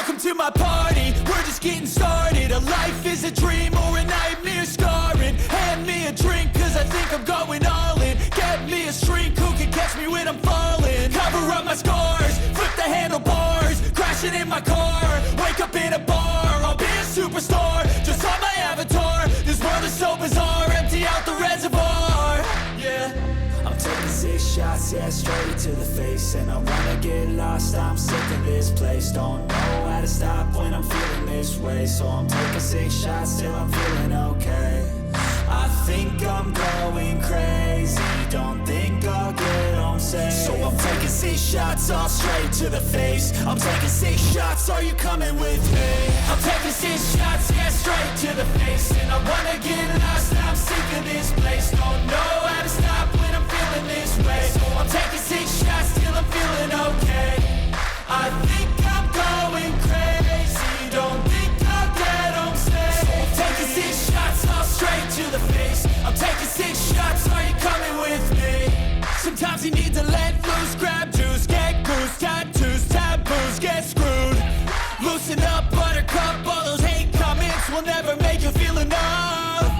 Welcome to my party, we're just getting started. A life is a dream or a nightmare scarring. Hand me a drink cause I think I'm going all in. Get me a shrink who can catch me when I'm falling. Cover up my scars, flip the handlebars. Crashing in my car, wake up in a bar. I'll be a superstar, just on my avatar. This world is so bizarre, empty out the reservoir. Yeah, I'm taking 6 shots, yeah, straight to the face. And I wanna get lost, I'm sick of this place. Don't know how to stop when I'm feeling this way. So I'm taking 6 shots till I'm feeling okay. I think I'm going crazy, don't think I'll get home safe. So I'm taking 6 shots, all straight to the face. I'm taking 6 shots, are you coming with me? I'm taking 6 shots, yeah, straight to the face. And I wanna get lost, I'm sick of this place. Don't know how to stop when I'm feeling this way. So I'm taking 6 shots till I'm feeling okay. I think I'm going crazy, don't think I'll get home safe. So I'm taking 6 shots, all straight to the face. I'm taking 6 shots, are you coming with me? Sometimes you need to let loose, grab juice, get goose, tattoos, taboos, get screwed. Loosen up, buttercup, all those hate comments will never make you feel enough.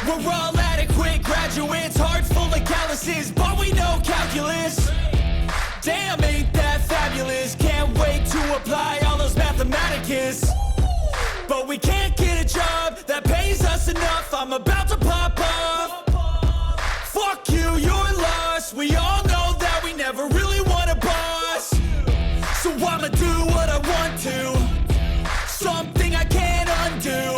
We're all adequate graduates, heart full of calluses, but we know calculus. Damn, ain't that fabulous? Can't wait to apply all those mathematicus. But we can't get a job that pays us enough. I'm about to pop off. Fuck you, you're lost. We all know that we never really want a boss. So I'ma do what I want to, something I can't undo.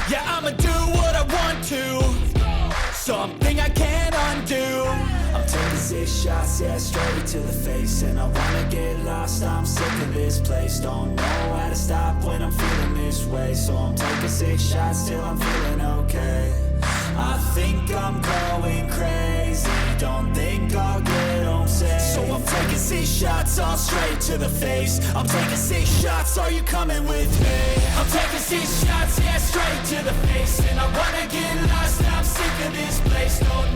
Yeah, I'ma do what I want to, something I can't undo. I'm taking 6 shots, yeah, straight to the face. And I wanna get lost, I'm sick of this place. Don't know how to stop when I'm feeling this way. So I'm taking 6 shots till I'm feeling okay. I think I'm going crazy, don't think I'll get home safe. So I'm taking 6 shots, all straight to the face. I'm taking 6 shots, are you coming with me? I'm taking 6 shots, yeah, straight to the face. And I wanna get lost, I'm sick of this place. Don't